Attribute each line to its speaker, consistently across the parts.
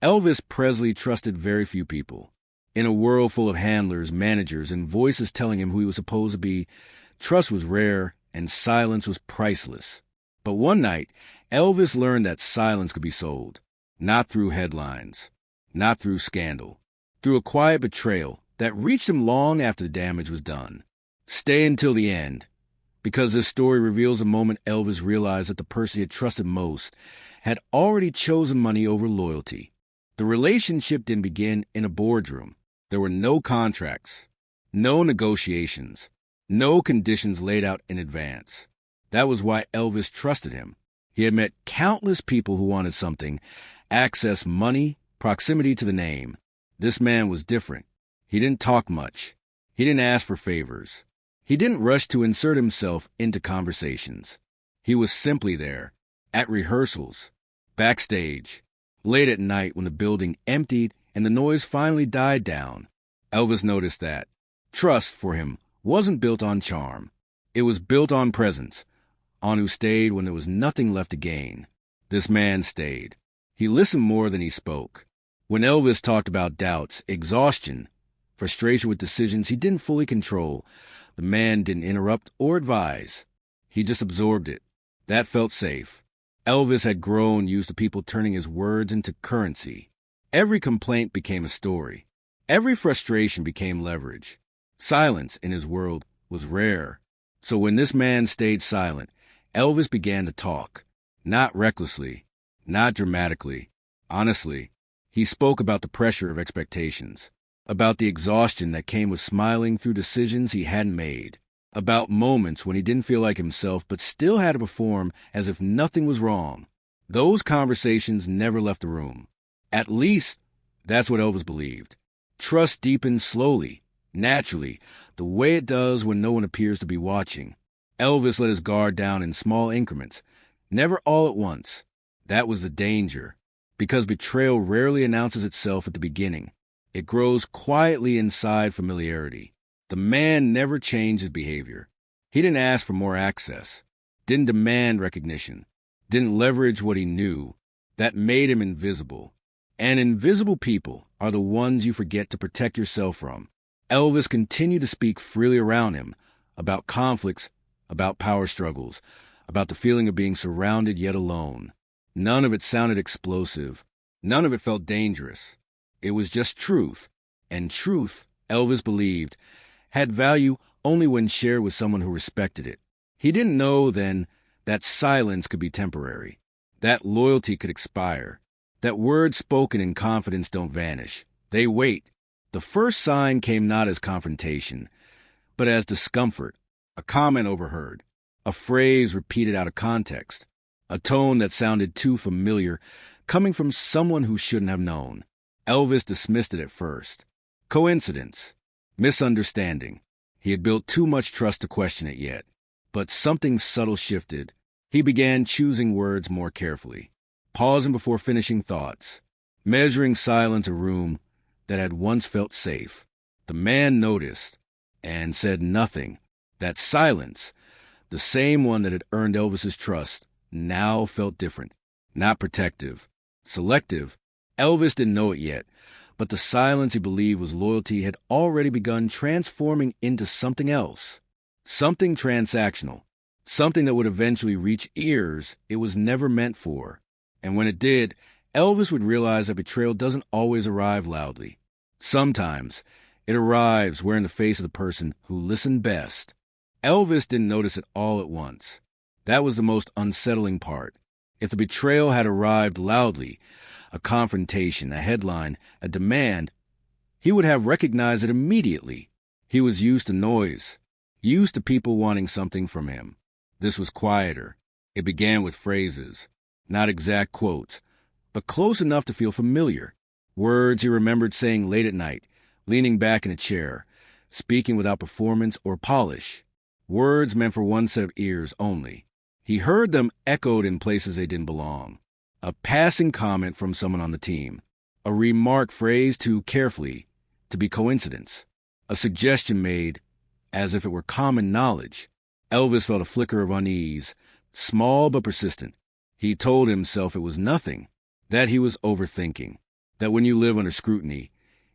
Speaker 1: Elvis Presley trusted very few people. In a world full of handlers, managers, and voices telling him who he was supposed to be, trust was rare and silence was priceless. But one night, Elvis learned that silence could be sold, not through headlines, not through scandal, through a quiet betrayal that reached him long after the damage was done. Stay until the end, because this story reveals a moment Elvis realized that the person he had trusted most had already chosen money over loyalty. The relationship didn't begin in a boardroom. There were no contracts, no negotiations, no conditions laid out in advance. That was why Elvis trusted him. He had met countless people who wanted something, access, money, proximity to the name. This man was different. He didn't talk much. He didn't ask for favors. He didn't rush to insert himself into conversations. He was simply there, at rehearsals, backstage, late at night when the building emptied and the noise finally died down. Elvis noticed that trust for him wasn't built on charm. It was built on presence, on who stayed when there was nothing left to gain. This man stayed. He listened more than he spoke. When Elvis talked about doubts, exhaustion, frustration with decisions he didn't fully control, the man didn't interrupt or advise. He just absorbed it. That felt safe. Elvis had grown used to people turning his words into currency. Every complaint became a story. Every frustration became leverage. Silence in his world was rare. So when this man stayed silent, Elvis began to talk. Not recklessly, not dramatically. Honestly, he spoke about the pressure of expectations, about the exhaustion that came with smiling through decisions he hadn't made, about moments when he didn't feel like himself but still had to perform as if nothing was wrong. Those conversations never left the room. At least, that's what Elvis believed. Trust deepened slowly, naturally, the way it does when no one appears to be watching. Elvis let his guard down in small increments, never all at once. That was the danger, because betrayal rarely announces itself at the beginning. It grows quietly inside familiarity. The man never changed his behavior. He didn't ask for more access, didn't demand recognition, didn't leverage what he knew. That made him invisible. And invisible people are the ones you forget to protect yourself from. Elvis continued to speak freely around him, about conflicts, about power struggles, about the feeling of being surrounded yet alone. None of it sounded explosive. None of it felt dangerous. It was just truth. And truth, Elvis believed, had value only when shared with someone who respected it. He didn't know then that silence could be temporary, that loyalty could expire, that words spoken in confidence don't vanish. They wait. The first sign came not as confrontation, but as discomfort, a comment overheard, a phrase repeated out of context, a tone that sounded too familiar, coming from someone who shouldn't have known. Elvis dismissed it at first. Coincidence. Misunderstanding. He had built too much trust to question it yet. But something subtle shifted. He began choosing words more carefully, pausing before finishing thoughts, measuring silence a room that had once felt safe. The man noticed and said nothing. That silence, the same one that had earned Elvis's trust, now felt different, not protective, selective. Elvis didn't know it yet, but the silence he believed was loyalty had already begun transforming into something else, something transactional, something that would eventually reach ears it was never meant for. And when it did, Elvis would realize that betrayal doesn't always arrive loudly. Sometimes it arrives wearing the face of the person who listened best. Elvis didn't notice it all at once. That was the most unsettling part. If the betrayal had arrived loudly, a confrontation, a headline, a demand, he would have recognized it immediately. He was used to noise, used to people wanting something from him. This was quieter. It began with phrases, not exact quotes, but close enough to feel familiar. Words he remembered saying late at night, leaning back in a chair, speaking without performance or polish. Words meant for one set of ears only. He heard them echoed in places they didn't belong. A passing comment from someone on the team. A remark phrased too carefully to be coincidence. A suggestion made as if it were common knowledge. Elvis felt a flicker of unease, small but persistent. He told himself it was nothing, that he was overthinking. that when you live under scrutiny,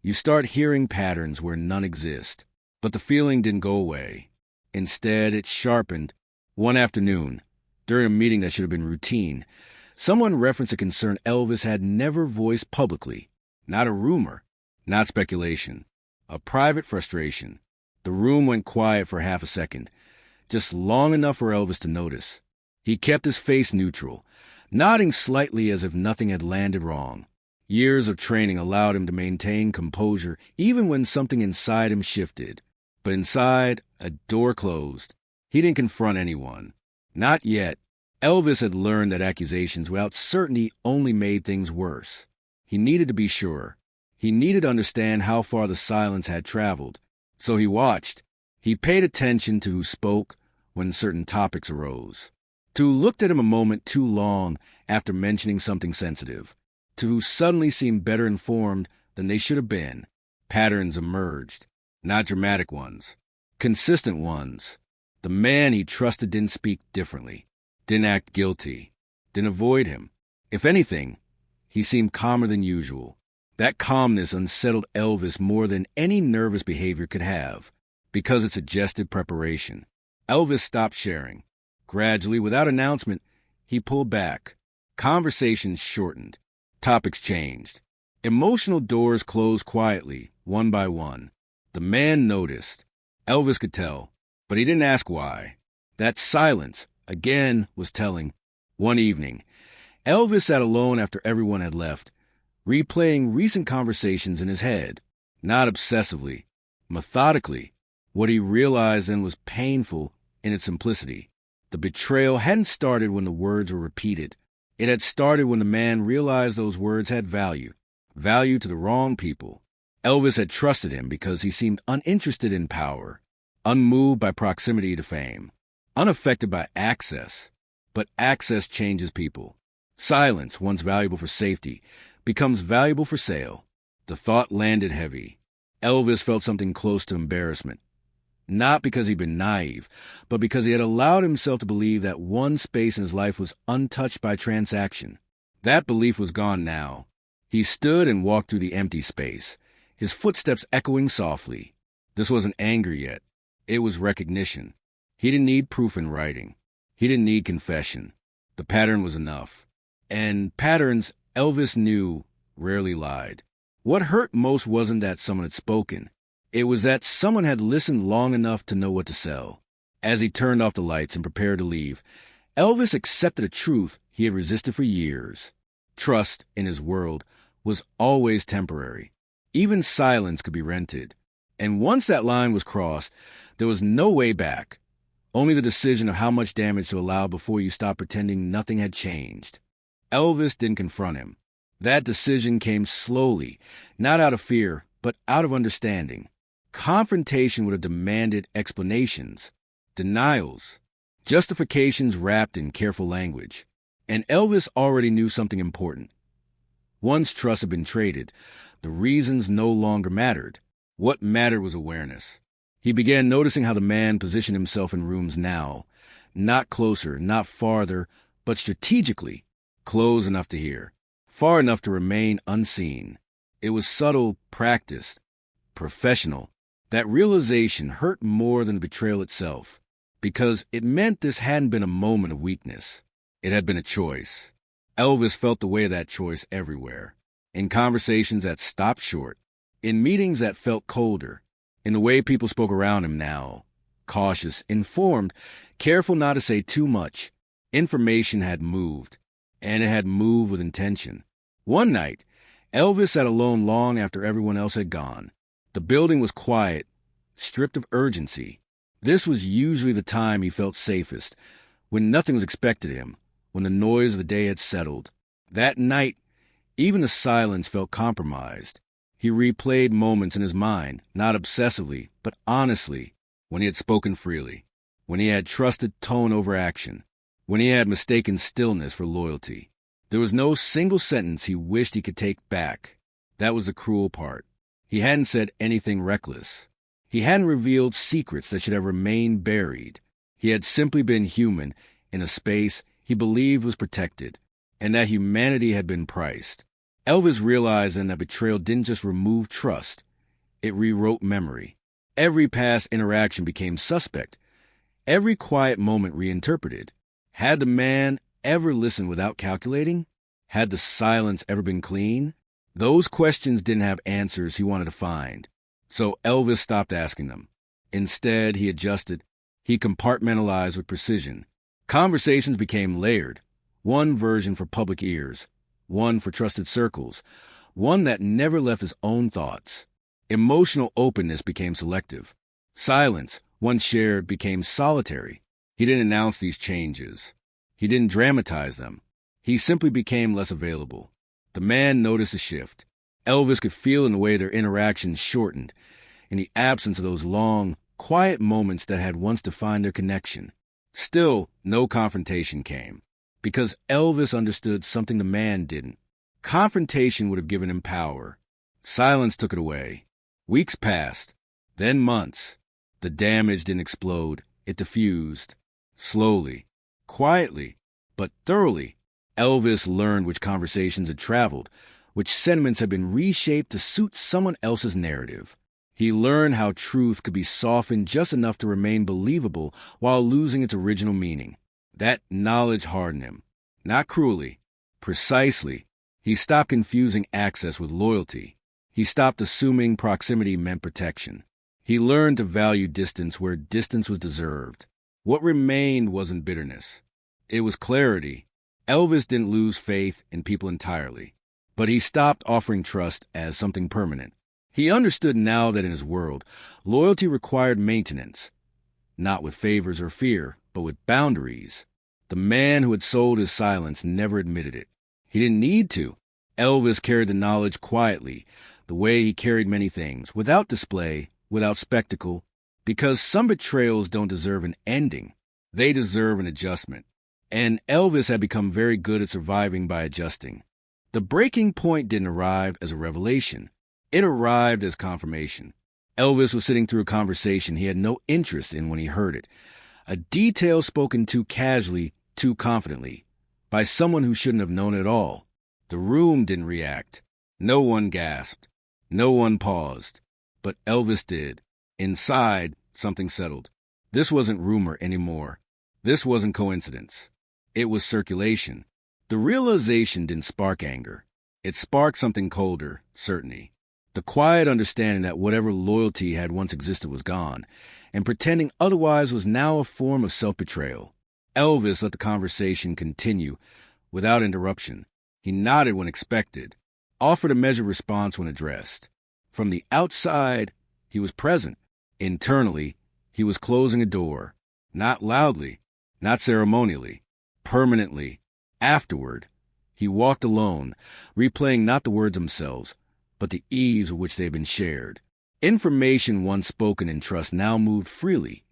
Speaker 1: you start hearing patterns where none exist. But the feeling didn't go away. Instead, it sharpened. One afternoon, during a meeting that should have been routine, someone referenced a concern Elvis had never voiced publicly. Not a rumor, not speculation, a private frustration. The room went quiet for half a second, just long enough for Elvis to notice. He kept his face neutral, nodding slightly as if nothing had landed wrong. Years of training allowed him to maintain composure even when something inside him shifted. But inside, a door closed. He didn't confront anyone. Not yet. Elvis had learned that accusations without certainty only made things worse. He needed to be sure. He needed to understand how far the silence had traveled. So he watched. He paid attention to who spoke when certain topics arose. To who looked at him a moment too long after mentioning something sensitive. To who suddenly seemed better informed than they should have been. Patterns emerged. Not dramatic ones. Consistent ones. The man he trusted didn't speak differently. Didn't act guilty. Didn't avoid him. If anything, he seemed calmer than usual. That calmness unsettled Elvis more than any nervous behavior could have, because it suggested preparation. Elvis stopped sharing. Gradually, without announcement, he pulled back. Conversations shortened. Topics changed. Emotional doors closed quietly, one by one. The man noticed. Elvis could tell, but he didn't ask why. That silence, again, was telling. One evening, Elvis sat alone after everyone had left, replaying recent conversations in his head. Not obsessively, methodically. What he realized then was painful in its simplicity. The betrayal hadn't started when the words were repeated. It had started when the man realized those words had value. Value to the wrong people. Elvis had trusted him because he seemed uninterested in power, unmoved by proximity to fame, unaffected by access. But access changes people. Silence, once valuable for safety, becomes valuable for sale. The thought landed heavy. Elvis felt something close to embarrassment. Not because he'd been naive, but because he had allowed himself to believe that one space in his life was untouched by transaction. That belief was gone now. He stood and walked through the empty space, his footsteps echoing softly. This wasn't anger yet. It was recognition. He didn't need proof in writing. He didn't need confession. The pattern was enough. And patterns, Elvis knew, rarely lied. What hurt most wasn't that someone had spoken. It was that someone had listened long enough to know what to sell. As he turned off the lights and prepared to leave, Elvis accepted a truth he had resisted for years. Trust, in his world, was always temporary. Even silence could be rented. And once that line was crossed, there was no way back. Only the decision of how much damage to allow before you stopped pretending nothing had changed. Elvis didn't confront him. That decision came slowly, not out of fear, but out of understanding. Confrontation would have demanded explanations, denials, justifications wrapped in careful language. And Elvis already knew something important. Once trust had been traded, the reasons no longer mattered. What mattered was awareness. He began noticing how the man positioned himself in rooms now, not closer, not farther, but strategically, close enough to hear, far enough to remain unseen. It was subtle, practiced, professional. That realization hurt more than the betrayal itself, because it meant this hadn't been a moment of weakness. It had been a choice. Elvis felt the weight of that choice everywhere. In conversations that stopped short, in meetings that felt colder, in the way people spoke around him now. Cautious, informed, careful not to say too much. Information had moved, and it had moved with intention. One night, Elvis sat alone long after everyone else had gone. The building was quiet, stripped of urgency. This was usually the time he felt safest, when nothing was expected of him, when the noise of the day had settled. That night, even the silence felt compromised. He replayed moments in his mind, not obsessively, but honestly, when he had spoken freely, when he had trusted tone over action, when he had mistaken stillness for loyalty. There was no single sentence he wished he could take back. That was the cruel part. He hadn't said anything reckless. He hadn't revealed secrets that should have remained buried. He had simply been human in a space he believed was protected, and that humanity had been priced. Elvis realized then that betrayal didn't just remove trust, it rewrote memory. Every past interaction became suspect, every quiet moment reinterpreted. Had the man ever listened without calculating? Had the silence ever been clean? Those questions didn't have answers he wanted to find. So Elvis stopped asking them. Instead, he adjusted. He compartmentalized with precision. Conversations became layered. One version for public ears, one for trusted circles, one that never left his own thoughts. Emotional openness became selective. Silence, once shared, became solitary. He didn't announce these changes. He didn't dramatize them. He simply became less available. The man noticed a shift. Elvis could feel in the way their interactions shortened, in the absence of those long, quiet moments that had once defined their connection. Still, no confrontation came, because Elvis understood something the man didn't. Confrontation would have given him power. Silence took it away. Weeks passed, then months. The damage didn't explode. It diffused. Slowly, quietly, but thoroughly. Elvis learned which conversations had traveled, which sentiments had been reshaped to suit someone else's narrative. He learned how truth could be softened just enough to remain believable while losing its original meaning. That knowledge hardened him. Not cruelly, precisely. He stopped confusing access with loyalty. He stopped assuming proximity meant protection. He learned to value distance where distance was deserved. What remained wasn't bitterness. It was clarity. Elvis didn't lose faith in people entirely, but he stopped offering trust as something permanent. He understood now that in his world, loyalty required maintenance, not with favors or fear, but with boundaries. The man who had sold his silence never admitted it. He didn't need to. Elvis carried the knowledge quietly, the way he carried many things, without display, without spectacle, because some betrayals don't deserve an ending. They deserve an adjustment. And Elvis had become very good at surviving by adjusting. The breaking point didn't arrive as a revelation. It arrived as confirmation. Elvis was sitting through a conversation he had no interest in when he heard it. A detail spoken too casually, too confidently, by someone who shouldn't have known it all. The room didn't react. No one gasped. No one paused. But Elvis did. Inside, something settled. This wasn't rumor anymore. This wasn't coincidence. It was circulation. The realization didn't spark anger. It sparked something colder, certainty. The quiet understanding that whatever loyalty had once existed was gone, and pretending otherwise was now a form of self-betrayal. Elvis let the conversation continue without interruption. He nodded when expected, offered a measured response when addressed. From the outside, he was present. Internally, he was closing a door, not loudly, not ceremonially, permanently. Afterward, he walked alone, replaying not the words themselves, but the ease with which they had been shared. Information once spoken in trust now moved freely,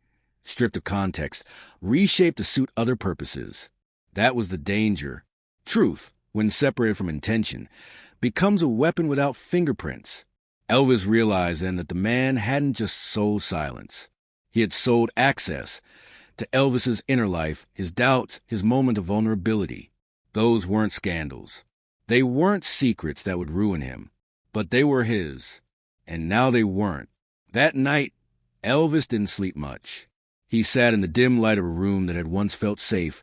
Speaker 1: stripped of context, reshaped to suit other purposes. That was the danger. Truth, when separated from intention, becomes a weapon without fingerprints. Elvis realized then that the man hadn't just sold silence. He had sold access to Elvis's inner life, his doubts, his moment of vulnerability. Those weren't scandals. They weren't secrets that would ruin him. But they were his, and now they weren't. That night, Elvis didn't sleep much. He sat in the dim light of a room that had once felt safe,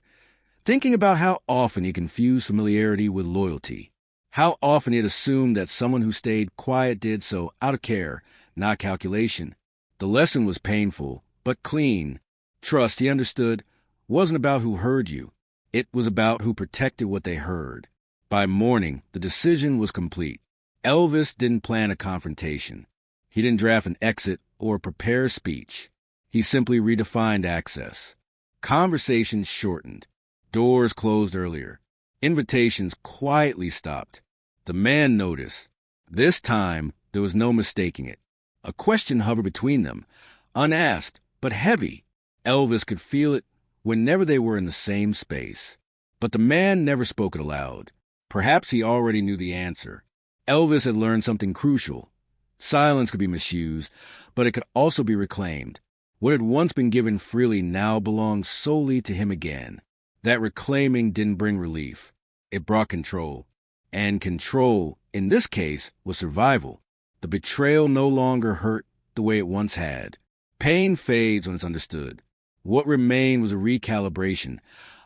Speaker 1: thinking about how often he confused familiarity with loyalty, how often he had assumed that someone who stayed quiet did so out of care, not calculation. The lesson was painful, but clean. Trust, he understood, wasn't about who heard you. It was about who protected what they heard. By morning, the decision was complete. Elvis didn't plan a confrontation. He didn't draft an exit or prepare a speech. He simply redefined access. Conversations shortened. Doors closed earlier. Invitations quietly stopped. The man noticed. This time, there was no mistaking it. A question hovered between them, unasked, but heavy. Elvis could feel it whenever they were in the same space. But the man never spoke it aloud. Perhaps he already knew the answer. Elvis had learned something crucial. Silence could be misused, but it could also be reclaimed. What had once been given freely now belonged solely to him again. That reclaiming didn't bring relief. It brought control. And control in this case, was survival. The betrayal no longer hurt the way it once had. Pain fades when it's understood. What remained was a recalibration,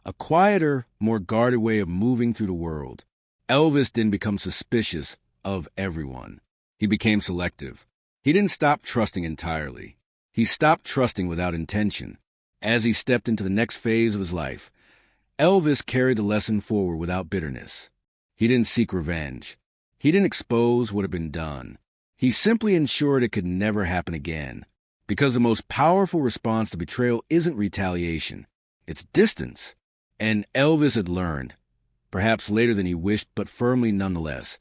Speaker 1: a quieter, more guarded way of moving through the world. Elvis didn't become suspicious of everyone. He became selective. He didn't stop trusting entirely. He stopped trusting without intention. As he stepped into the next phase of his life, Elvis carried the lesson forward without bitterness. He didn't seek revenge. He didn't expose what had been done. He simply ensured it could never happen again. Because the most powerful response to betrayal isn't retaliation. It's distance. And Elvis had learned, perhaps later than he wished, but firmly nonetheless,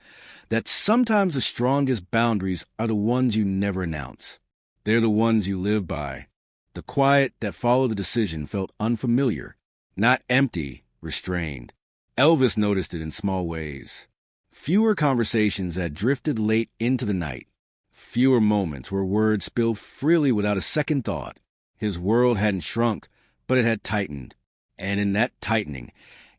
Speaker 1: that sometimes the strongest boundaries are the ones you never announce. They're the ones you live by. The quiet that followed the decision felt unfamiliar, not empty, restrained. Elvis noticed it in small ways. Fewer conversations that drifted late into the night. Fewer moments where words spilled freely without a second thought. His world hadn't shrunk, but it had tightened. And in that tightening,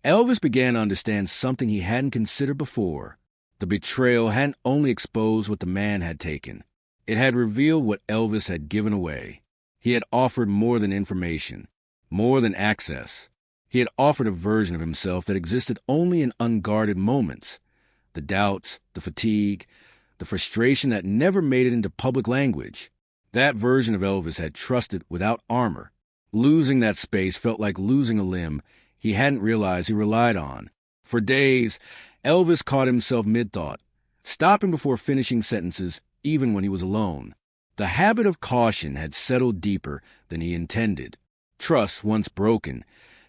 Speaker 1: Elvis began to understand something he hadn't considered before. The betrayal hadn't only exposed what the man had taken. It had revealed what Elvis had given away. He had offered more than information, more than access. He had offered a version of himself that existed only in unguarded moments. The doubts, the fatigue, the frustration that never made it into public language. That version of Elvis had trusted without armor. Losing that space felt like losing a limb he hadn't realized he relied on. For days, Elvis caught himself mid-thought, stopping before finishing sentences even when he was alone. The habit of caution had settled deeper than he intended. Trust, once broken,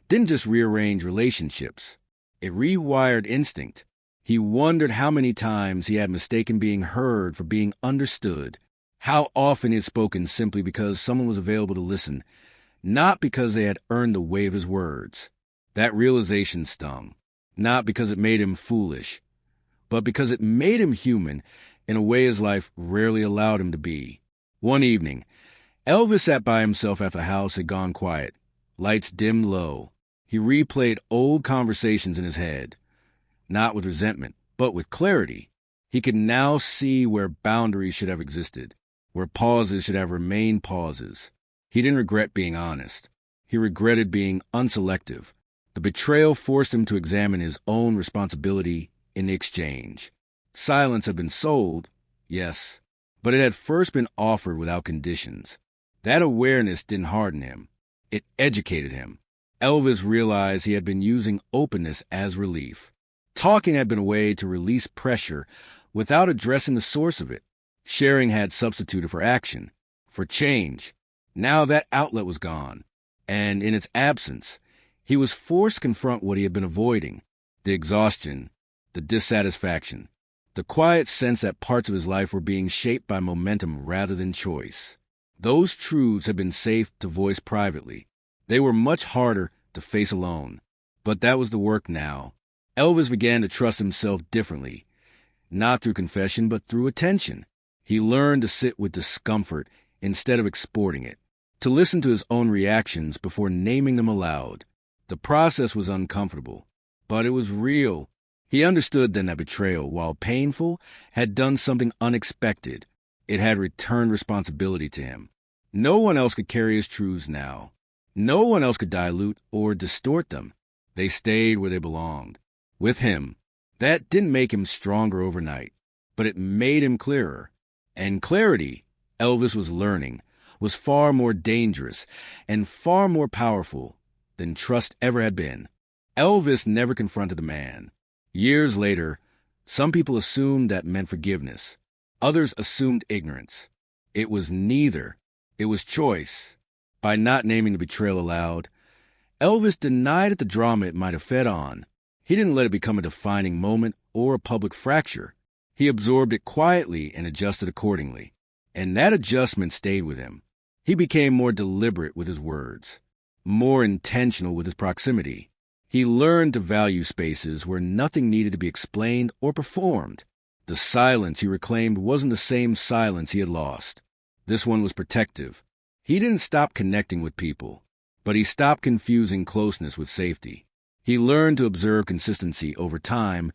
Speaker 1: didn't just rearrange relationships. It rewired instinct. He wondered how many times he had mistaken being heard for being understood, how often he had spoken simply because someone was available to listen, not because they had earned the weight of his words. That realization stung, not because it made him foolish, but because it made him human in a way his life rarely allowed him to be. One evening, Elvis sat by himself after the house had gone quiet, lights dimmed low. He replayed old conversations in his head, not with resentment, but with clarity. He could now see where boundaries should have existed, where pauses should have remained pauses. He didn't regret being honest. He regretted being unselective. The betrayal forced him to examine his own responsibility in the exchange. Silence had been sold, yes, but it had first been offered without conditions. That awareness didn't harden him. It educated him. Elvis realized he had been using openness as relief. Talking had been a way to release pressure without addressing the source of it. Sharing had substituted for action, for change. Now that outlet was gone, and in its absence, he was forced to confront what he had been avoiding: the exhaustion, the dissatisfaction, the quiet sense that parts of his life were being shaped by momentum rather than choice. Those truths had been safe to voice privately. They were much harder to face alone. But that was the work now. Elvis began to trust himself differently, not through confession, but through attention. He learned to sit with discomfort instead of exporting it, to listen to his own reactions before naming them aloud. The process was uncomfortable, but it was real. He understood then that betrayal, while painful, had done something unexpected. It had returned responsibility to him. No one else could carry his truths now. No one else could dilute or distort them. They stayed where they belonged, with him. That didn't make him stronger overnight, but it made him clearer. And clarity, Elvis was learning, was far more dangerous and far more powerful than trust ever had been. Elvis never confronted the man. Years later, some people assumed that meant forgiveness. Others assumed ignorance. It was neither. It was choice. By not naming the betrayal aloud, Elvis denied it the drama it might have fed on. He didn't let it become a defining moment or a public fracture. He absorbed it quietly and adjusted accordingly. And that adjustment stayed with him. He became more deliberate with his words, more intentional with his proximity. He learned to value spaces where nothing needed to be explained or performed. The silence he reclaimed wasn't the same silence he had lost. This one was protective. He didn't stop connecting with people, but he stopped confusing closeness with safety. He learned to observe consistency over time,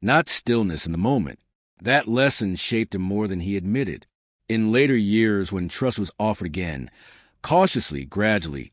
Speaker 1: not stillness in the moment. That lesson shaped him more than he admitted. In later years, when trust was offered again, cautiously, gradually,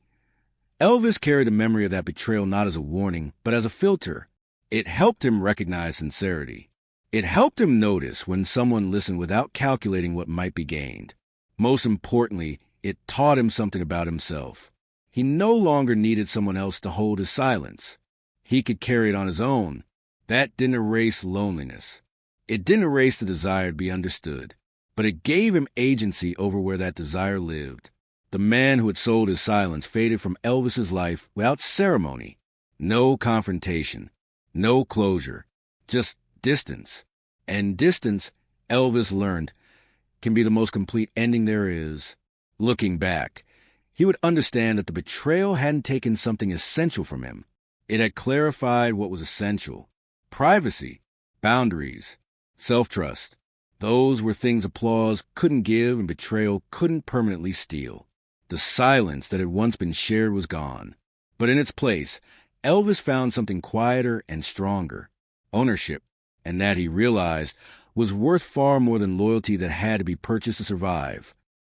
Speaker 1: Elvis carried the memory of that betrayal not as a warning, but as a filter. It helped him recognize sincerity. It helped him notice when someone listened without calculating what might be gained. Most importantly, it taught him something about himself. He no longer needed someone else to hold his silence. He could carry it on his own. That didn't erase loneliness. It didn't erase the desire to be understood, but it gave him agency over where that desire lived. The man who had sold his silence faded from Elvis's life without ceremony. No confrontation, no closure, just distance. And distance, Elvis learned, can be the most complete ending there is. Looking back, he would understand that the betrayal hadn't taken something essential from him. It had clarified what was essential. Privacy, boundaries, self-trust. Those were things applause couldn't give and betrayal couldn't permanently steal. The silence that had once been shared was gone. But in its place, Elvis found something quieter and stronger. Ownership, and that he realized was worth far more than loyalty that had to be purchased to survive.